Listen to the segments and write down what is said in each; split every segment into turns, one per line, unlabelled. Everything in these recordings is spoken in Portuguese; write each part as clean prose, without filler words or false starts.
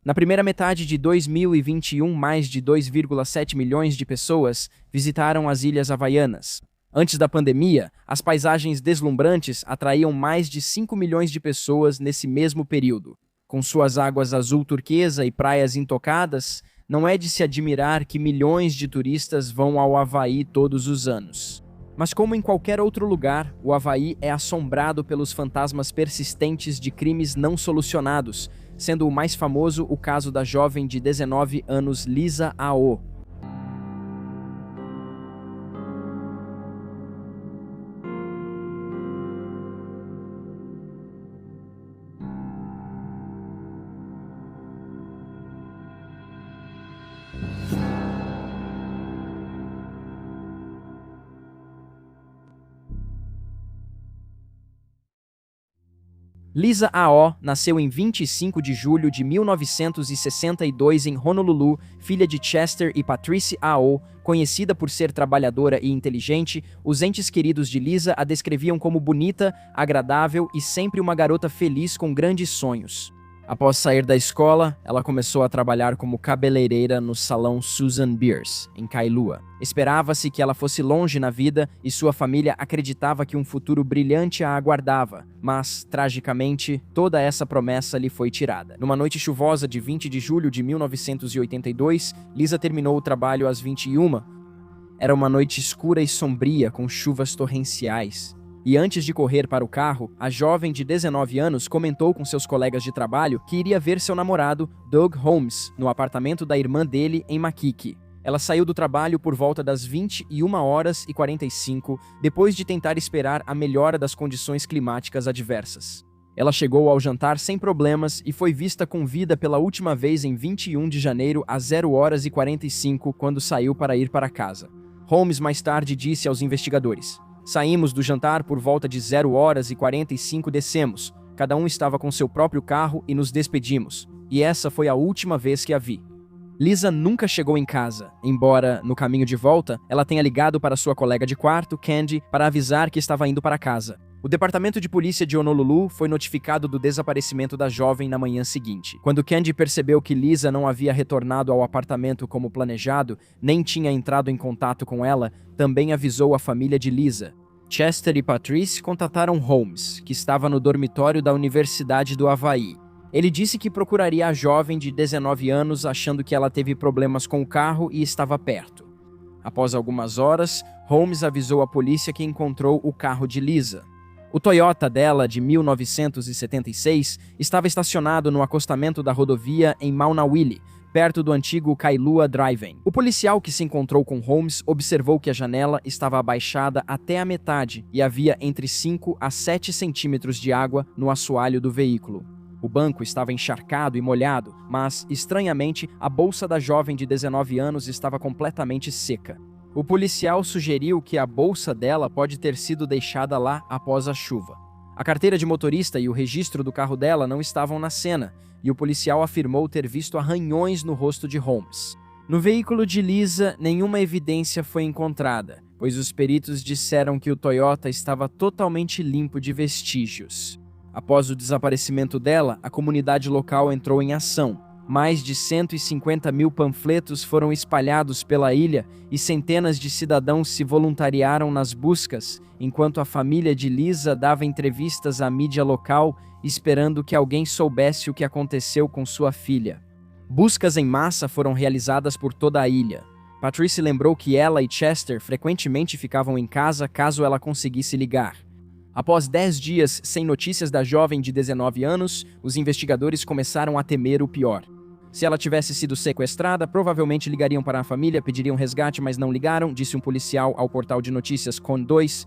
Na primeira metade de 2021, mais de 2,7 milhões de pessoas visitaram as Ilhas Havaianas. Antes da pandemia, as paisagens deslumbrantes atraíam mais de 5 milhões de pessoas nesse mesmo período. Com suas águas azul turquesa e praias intocadas, não é de se admirar que milhões de turistas vão ao Havaí todos os anos. Mas como em qualquer outro lugar, o Havaí é assombrado pelos fantasmas persistentes de crimes não solucionados, sendo o mais famoso o caso da jovem de 19 anos Lisa A.O. Lisa A.O. nasceu em 25 de julho de 1962 em Honolulu, filha de Chester e Patrice A.O. Conhecida por ser trabalhadora e inteligente, os entes queridos de Lisa a descreviam como bonita, agradável e sempre uma garota feliz com grandes sonhos. Após sair da escola, ela começou a trabalhar como cabeleireira no salão Susan Beers, em Kailua. Esperava-se que ela fosse longe na vida e sua família acreditava que um futuro brilhante a aguardava, mas, tragicamente, toda essa promessa lhe foi tirada. Numa noite chuvosa de 20 de julho de 1982, Lisa terminou o trabalho às 21h. Era uma noite escura e sombria, com chuvas torrenciais. E antes de correr para o carro, a jovem de 19 anos comentou com seus colegas de trabalho que iria ver seu namorado, Doug Holmes, no apartamento da irmã dele em Makiki. Ela saiu do trabalho por volta das 21h45, depois de tentar esperar a melhora das condições climáticas adversas. Ela chegou ao jantar sem problemas e foi vista com vida pela última vez em 21 de janeiro às 0h45, quando saiu para ir para casa. Holmes mais tarde disse aos investigadores: "Saímos do jantar por volta de 0h45, descemos. Cada um estava com seu próprio carro e nos despedimos. E essa foi a última vez que a vi." Lisa nunca chegou em casa, embora, no caminho de volta, ela tenha ligado para sua colega de quarto, Candy, para avisar que estava indo para casa. O departamento de polícia de Honolulu foi notificado do desaparecimento da jovem na manhã seguinte. Quando Candy percebeu que Lisa não havia retornado ao apartamento como planejado, nem tinha entrado em contato com ela, também avisou a família de Lisa. Chester e Patrice contataram Holmes, que estava no dormitório da Universidade do Havaí. Ele disse que procuraria a jovem de 19 anos, achando que ela teve problemas com o carro e estava perto. Após algumas horas, Holmes avisou a polícia que encontrou o carro de Lisa. O Toyota dela, de 1976, estava estacionado no acostamento da rodovia em Maunawili, perto do antigo Kailua Drive-In. O policial que se encontrou com Holmes observou que a janela estava abaixada até a metade e havia entre 5 a 7 centímetros de água no assoalho do veículo. O banco estava encharcado e molhado, mas, estranhamente, a bolsa da jovem de 19 anos estava completamente seca. O policial sugeriu que a bolsa dela pode ter sido deixada lá após a chuva. A carteira de motorista e o registro do carro dela não estavam na cena, e o policial afirmou ter visto arranhões no rosto de Holmes. No veículo de Lisa, nenhuma evidência foi encontrada, pois os peritos disseram que o Toyota estava totalmente limpo de vestígios. Após o desaparecimento dela, a comunidade local entrou em ação. Mais de 150 mil panfletos foram espalhados pela ilha e centenas de cidadãos se voluntariaram nas buscas, enquanto a família de Lisa dava entrevistas à mídia local, esperando que alguém soubesse o que aconteceu com sua filha. Buscas em massa foram realizadas por toda a ilha. Patrice lembrou que ela e Chester frequentemente ficavam em casa caso ela conseguisse ligar. Após 10 dias sem notícias da jovem de 19 anos, os investigadores começaram a temer o pior. Se ela tivesse sido sequestrada, provavelmente ligariam para a família, pediriam resgate, mas não ligaram, disse um policial ao portal de notícias KON2.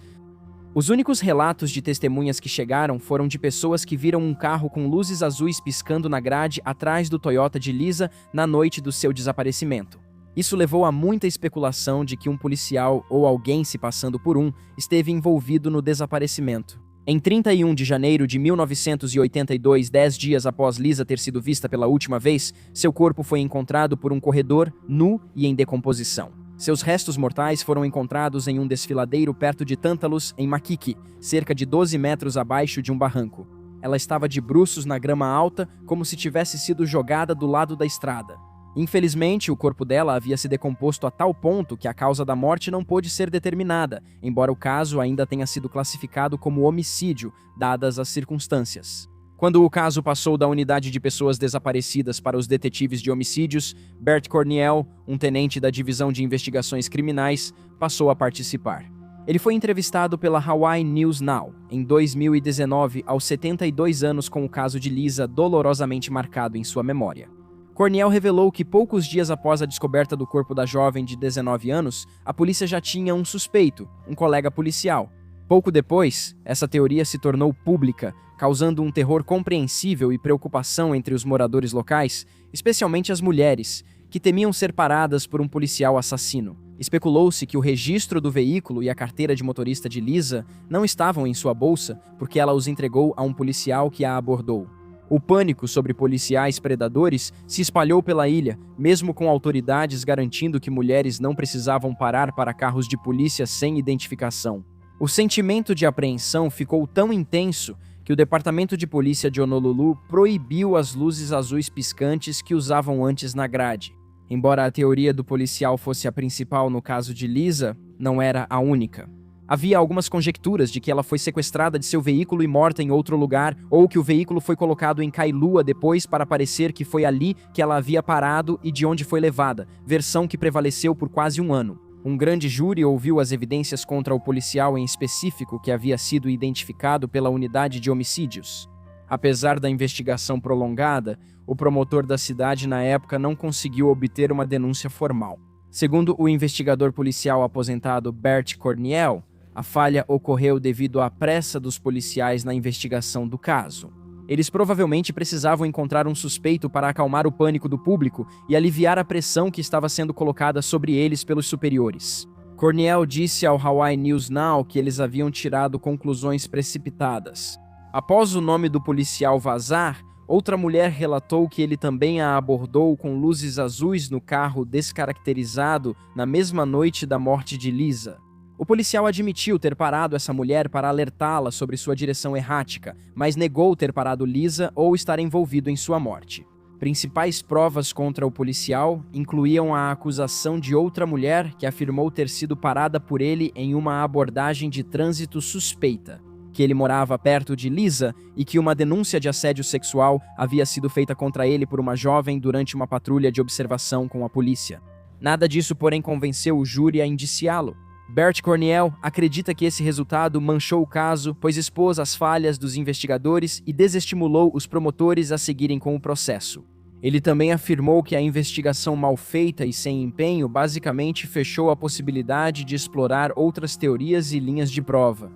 Os únicos relatos de testemunhas que chegaram foram de pessoas que viram um carro com luzes azuis piscando na grade atrás do Toyota de Lisa na noite do seu desaparecimento. Isso levou a muita especulação de que um policial ou alguém se passando por um esteve envolvido no desaparecimento. Em 31 de janeiro de 1982, 10 dias após Lisa ter sido vista pela última vez, seu corpo foi encontrado por um corredor, nu e em decomposição. Seus restos mortais foram encontrados em um desfiladeiro perto de Tantalus, em Makiki, cerca de 12 metros abaixo de um barranco. ela estava de bruços na grama alta, como se tivesse sido jogada do lado da estrada. Infelizmente, o corpo dela havia se decomposto a tal ponto que a causa da morte não pôde ser determinada, embora o caso ainda tenha sido classificado como homicídio, dadas as circunstâncias. Quando o caso passou da unidade de pessoas desaparecidas para os detetives de homicídios, Bert Corniel, um tenente da Divisão de Investigações Criminais, passou a participar. Ele foi entrevistado pela Hawaii News Now, em 2019, aos 72 anos, com o caso de Lisa dolorosamente marcado em sua memória. Corniel revelou que poucos dias após a descoberta do corpo da jovem de 19 anos, a polícia já tinha um suspeito, um colega policial. Pouco depois, essa teoria se tornou pública, causando um terror compreensível e preocupação entre os moradores locais, especialmente as mulheres, que temiam ser paradas por um policial assassino. Especulou-se que o registro do veículo e a carteira de motorista de Lisa não estavam em sua bolsa porque ela os entregou a um policial que a abordou. O pânico sobre policiais predadores se espalhou pela ilha, mesmo com autoridades garantindo que mulheres não precisavam parar para carros de polícia sem identificação. O sentimento de apreensão ficou tão intenso que o Departamento de Polícia de Honolulu proibiu as luzes azuis piscantes que usavam antes na grade. Embora a teoria do policial fosse a principal no caso de Lisa, não era a única. Havia algumas conjecturas de que ela foi sequestrada de seu veículo e morta em outro lugar, ou que o veículo foi colocado em Kailua depois para parecer que foi ali que ela havia parado e de onde foi levada, versão que prevaleceu por quase um ano. Um grande júri ouviu as evidências contra o policial em específico que havia sido identificado pela unidade de homicídios. Apesar da investigação prolongada, o promotor da cidade na época não conseguiu obter uma denúncia formal. Segundo o investigador policial aposentado Bert Corniel, a falha ocorreu devido à pressa dos policiais na investigação do caso. Eles provavelmente precisavam encontrar um suspeito para acalmar o pânico do público e aliviar a pressão que estava sendo colocada sobre eles pelos superiores. Corniel disse ao Hawaii News Now que eles haviam tirado conclusões precipitadas. Após o nome do policial vazar, outra mulher relatou que ele também a abordou com luzes azuis no carro descaracterizado na mesma noite da morte de Lisa. O policial admitiu ter parado essa mulher para alertá-la sobre sua direção errática, mas negou ter parado Lisa ou estar envolvido em sua morte. Principais provas contra o policial incluíam a acusação de outra mulher que afirmou ter sido parada por ele em uma abordagem de trânsito suspeita, que ele morava perto de Lisa e que uma denúncia de assédio sexual havia sido feita contra ele por uma jovem durante uma patrulha de observação com a polícia. Nada disso, porém, convenceu o júri a indiciá-lo. Bert Corniel acredita que esse resultado manchou o caso, pois expôs as falhas dos investigadores e desestimulou os promotores a seguirem com o processo. Ele também afirmou que a investigação mal feita e sem empenho basicamente fechou a possibilidade de explorar outras teorias e linhas de prova.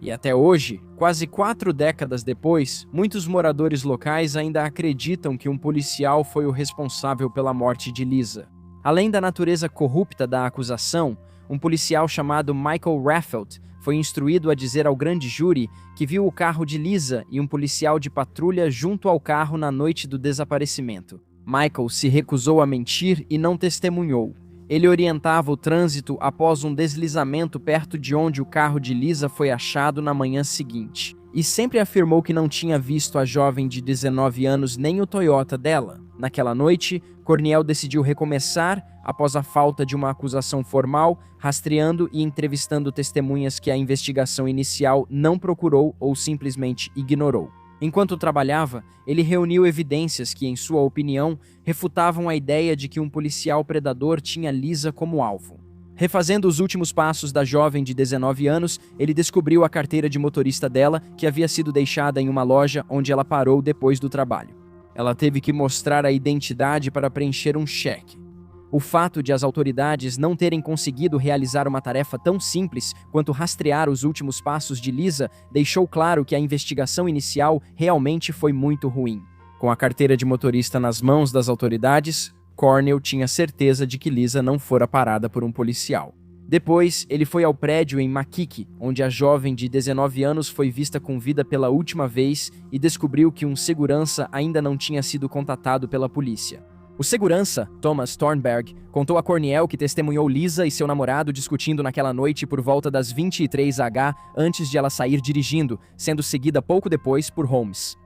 E até hoje, quase 4 décadas depois, muitos moradores locais ainda acreditam que um policial foi o responsável pela morte de Lisa. Além da natureza corrupta da acusação, um policial chamado Michael Raffelt foi instruído a dizer ao grande júri que viu o carro de Lisa e um policial de patrulha junto ao carro na noite do desaparecimento. Michael se recusou a mentir e não testemunhou. Ele orientava o trânsito após um deslizamento perto de onde o carro de Lisa foi achado na manhã seguinte, e sempre afirmou que não tinha visto a jovem de 19 anos nem o Toyota dela. Naquela noite, Corniel decidiu recomeçar após a falta de uma acusação formal, rastreando e entrevistando testemunhas que a investigação inicial não procurou ou simplesmente ignorou. Enquanto trabalhava, ele reuniu evidências que, em sua opinião, refutavam a ideia de que um policial predador tinha Lisa como alvo. Refazendo os últimos passos da jovem de 19 anos, ele descobriu a carteira de motorista dela, que havia sido deixada em uma loja onde ela parou depois do trabalho. Ela teve que mostrar a identidade para preencher um cheque. O fato de as autoridades não terem conseguido realizar uma tarefa tão simples quanto rastrear os últimos passos de Lisa deixou claro que a investigação inicial realmente foi muito ruim. Com a carteira de motorista nas mãos das autoridades, Corniel tinha certeza de que Lisa não fora parada por um policial. Depois, ele foi ao prédio em Makiki, onde a jovem de 19 anos foi vista com vida pela última vez e descobriu que um segurança ainda não tinha sido contatado pela polícia. O segurança, Thomas Thornberg, contou a Corniel que testemunhou Lisa e seu namorado discutindo naquela noite por volta das 23h antes de ela sair dirigindo, sendo seguida pouco depois por Holmes.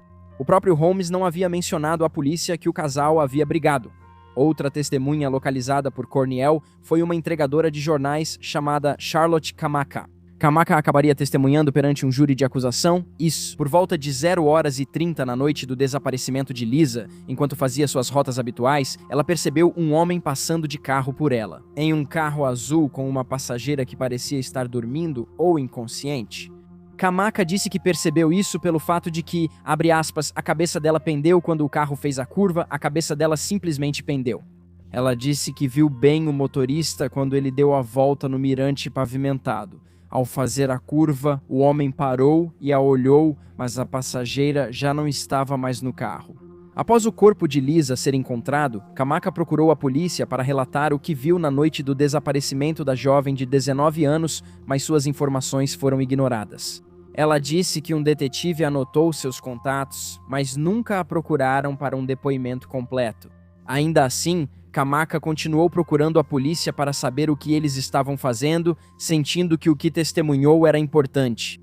O próprio Holmes não havia mencionado à polícia que o casal havia brigado. Outra testemunha localizada por Corniel foi uma entregadora de jornais chamada Charlotte Kamaka. Kamaka acabaria testemunhando perante um júri de acusação, isso, por volta de 0h30 na noite do desaparecimento de Lisa, enquanto fazia suas rotas habituais, ela percebeu um homem passando de carro por ela. Em um carro azul com uma passageira que parecia estar dormindo ou inconsciente. Kamaka disse que percebeu isso pelo fato de que, abre aspas, a cabeça dela pendeu quando o carro fez a curva, a cabeça dela simplesmente pendeu. Ela disse que viu bem o motorista quando ele deu a volta no mirante pavimentado. Ao fazer a curva, o homem parou e a olhou, mas a passageira já não estava mais no carro. Após o corpo de Lisa ser encontrado, Kamaka procurou a polícia para relatar o que viu na noite do desaparecimento da jovem de 19 anos, mas suas informações foram ignoradas. Ela disse que um detetive anotou seus contatos, mas nunca a procuraram para um depoimento completo. Ainda assim, Kamaka continuou procurando a polícia para saber o que eles estavam fazendo, sentindo que o que testemunhou era importante.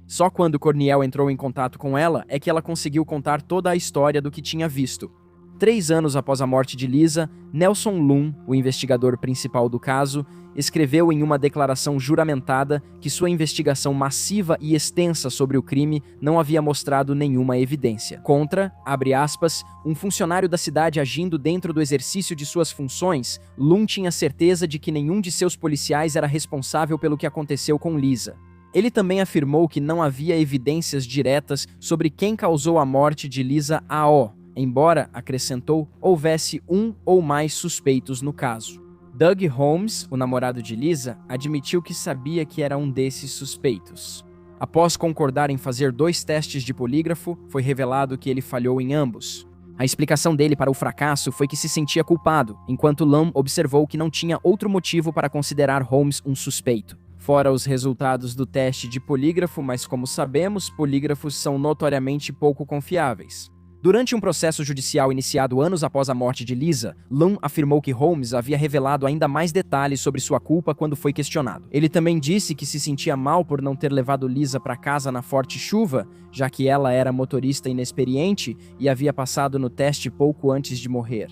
Só quando Corniel entrou em contato com ela é que ela conseguiu contar toda a história do que tinha visto. 3 anos após a morte de Lisa, Nelson Lum, o investigador principal do caso, escreveu em uma declaração juramentada que sua investigação massiva e extensa sobre o crime não havia mostrado nenhuma evidência. Contra, abre aspas, um funcionário da cidade agindo dentro do exercício de suas funções, Lum tinha certeza de que nenhum de seus policiais era responsável pelo que aconteceu com Lisa. Ele também afirmou que não havia evidências diretas sobre quem causou a morte de Lisa A.O., embora, acrescentou, houvesse um ou mais suspeitos no caso. Doug Holmes, o namorado de Lisa, admitiu que sabia que era um desses suspeitos. Após concordar em fazer 2 testes de polígrafo, foi revelado que ele falhou em ambos. A explicação dele para o fracasso foi que se sentia culpado, enquanto Lum observou que não tinha outro motivo para considerar Holmes um suspeito. Fora os resultados do teste de polígrafo, mas como sabemos, polígrafos são notoriamente pouco confiáveis. Durante um processo judicial iniciado anos após a morte de Lisa, Lum afirmou que Holmes havia revelado ainda mais detalhes sobre sua culpa quando foi questionado. Ele também disse que se sentia mal por não ter levado Lisa para casa na forte chuva, já que ela era motorista inexperiente e havia passado no teste pouco antes de morrer.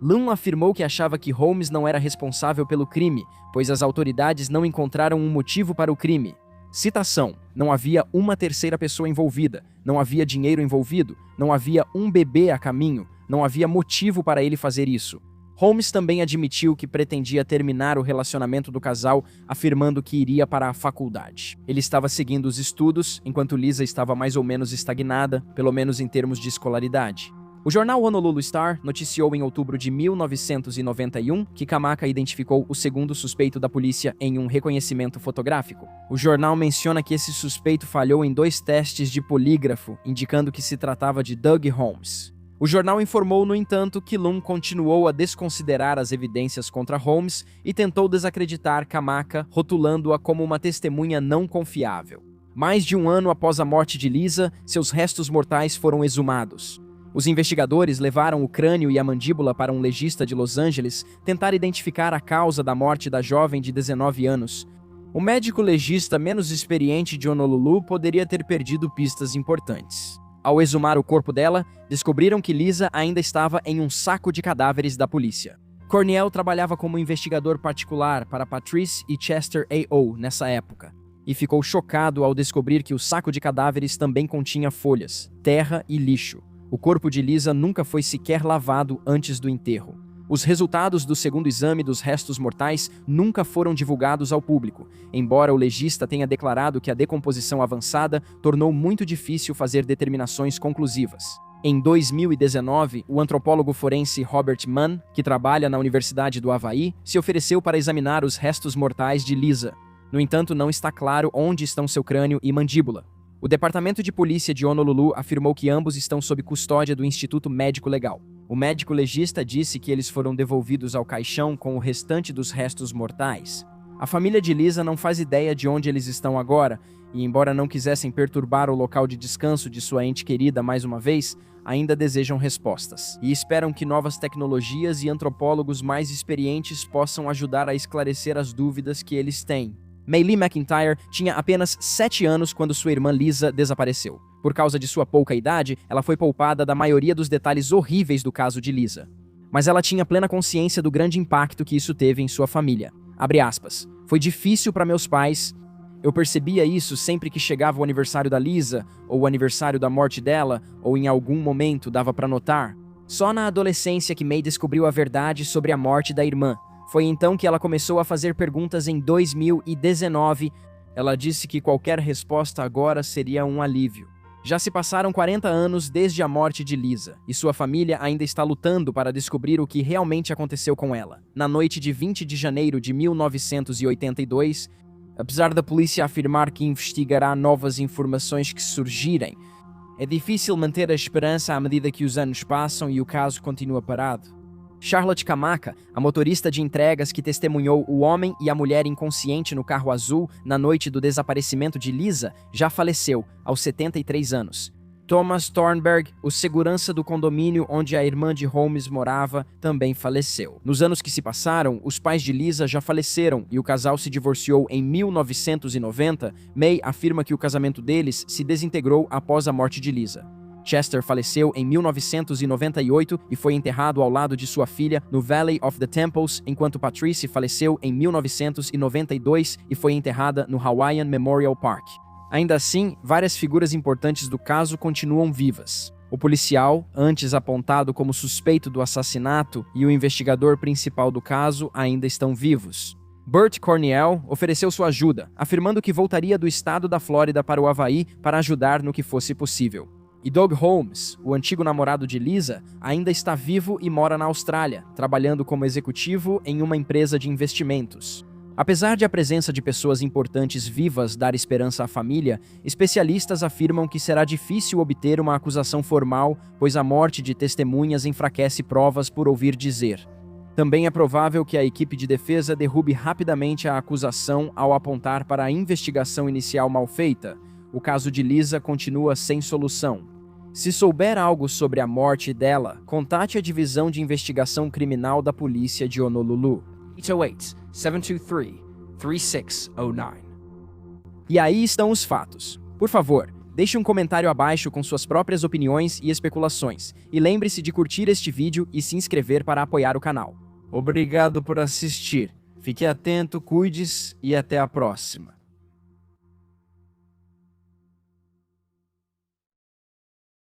Lum afirmou que achava que Holmes não era responsável pelo crime, pois as autoridades não encontraram um motivo para o crime. Citação: não havia uma terceira pessoa envolvida, não havia dinheiro envolvido, não havia um bebê a caminho, não havia motivo para ele fazer isso. Holmes também admitiu que pretendia terminar o relacionamento do casal, afirmando que iria para a faculdade. Ele estava seguindo os estudos, enquanto Lisa estava mais ou menos estagnada, pelo menos em termos de escolaridade. O jornal Honolulu Star noticiou em outubro de 1991 que Kamaka identificou o segundo suspeito da polícia em um reconhecimento fotográfico. O jornal menciona que esse suspeito falhou em 2 testes de polígrafo, indicando que se tratava de Doug Holmes. O jornal informou, no entanto, que Lum continuou a desconsiderar as evidências contra Holmes e tentou desacreditar Kamaka, rotulando-a como uma testemunha não confiável. Mais de 1 ano após a morte de Lisa, seus restos mortais foram exumados. Os investigadores levaram o crânio e a mandíbula para um legista de Los Angeles tentar identificar a causa da morte da jovem de 19 anos. O médico legista menos experiente de Honolulu poderia ter perdido pistas importantes. Ao exumar o corpo dela, descobriram que Lisa ainda estava em um saco de cadáveres da polícia. Corniel trabalhava como investigador particular para Patrice e Chester A.O. nessa época, e ficou chocado ao descobrir que o saco de cadáveres também continha folhas, terra e lixo. O corpo de Lisa nunca foi sequer lavado antes do enterro. Os resultados do segundo exame dos restos mortais nunca foram divulgados ao público, embora o legista tenha declarado que a decomposição avançada tornou muito difícil fazer determinações conclusivas. Em 2019, o antropólogo forense Robert Mann, que trabalha na Universidade do Havaí, se ofereceu para examinar os restos mortais de Lisa. No entanto, não está claro onde estão seu crânio e mandíbula. O Departamento de Polícia de Honolulu afirmou que ambos estão sob custódia do Instituto Médico Legal. O médico legista disse que eles foram devolvidos ao caixão com o restante dos restos mortais. A família de Lisa não faz ideia de onde eles estão agora, e embora não quisessem perturbar o local de descanso de sua ente querida mais uma vez, ainda desejam respostas, e esperam que novas tecnologias e antropólogos mais experientes possam ajudar a esclarecer as dúvidas que eles têm. Maylee McIntyre tinha apenas 7 anos quando sua irmã Lisa desapareceu. Por causa de sua pouca idade, ela foi poupada da maioria dos detalhes horríveis do caso de Lisa. Mas ela tinha plena consciência do grande impacto que isso teve em sua família. Abre aspas. Foi difícil para meus pais. Eu percebia isso sempre que chegava o aniversário da Lisa, ou o aniversário da morte dela, ou em algum momento dava para notar. Só na adolescência que May descobriu a verdade sobre a morte da irmã. Foi então que ela começou a fazer perguntas em 2019. Ela disse que qualquer resposta agora seria um alívio. Já se passaram 40 anos desde a morte de Lisa, e sua família ainda está lutando para descobrir o que realmente aconteceu com ela. Na noite de 20 de janeiro de 1982, apesar da polícia afirmar que investigará novas informações que surgirem, é difícil manter a esperança à medida que os anos passam e o caso continua parado. Charlotte Kamaka, a motorista de entregas que testemunhou o homem e a mulher inconsciente no carro azul na noite do desaparecimento de Lisa, já faleceu, aos 73 anos. Thomas Thornberg, o segurança do condomínio onde a irmã de Holmes morava, também faleceu. Nos anos que se passaram, os pais de Lisa já faleceram e o casal se divorciou em 1990. May afirma que o casamento deles se desintegrou após a morte de Lisa. Chester faleceu em 1998 e foi enterrado ao lado de sua filha no Valley of the Temples, enquanto Patrice faleceu em 1992 e foi enterrada no Hawaiian Memorial Park. Ainda assim, várias figuras importantes do caso continuam vivas. O policial, antes apontado como suspeito do assassinato, e o investigador principal do caso ainda estão vivos. Burt Cornell ofereceu sua ajuda, afirmando que voltaria do estado da Flórida para o Havaí para ajudar no que fosse possível. E Doug Holmes, o antigo namorado de Lisa, ainda está vivo e mora na Austrália, trabalhando como executivo em uma empresa de investimentos. Apesar de a presença de pessoas importantes vivas dar esperança à família, especialistas afirmam que será difícil obter uma acusação formal, pois a morte de testemunhas enfraquece provas por ouvir dizer. Também é provável que a equipe de defesa derrube rapidamente a acusação ao apontar para a investigação inicial mal feita. O caso de Lisa continua sem solução. Se souber algo sobre a morte dela, contate a Divisão de Investigação Criminal da Polícia de Honolulu. 808-723-3609. E aí estão os fatos. Por favor, deixe um comentário abaixo com suas próprias opiniões e especulações. E lembre-se de curtir este vídeo e se inscrever para apoiar o canal. Obrigado por assistir. Fique atento, cuide-se e até a próxima.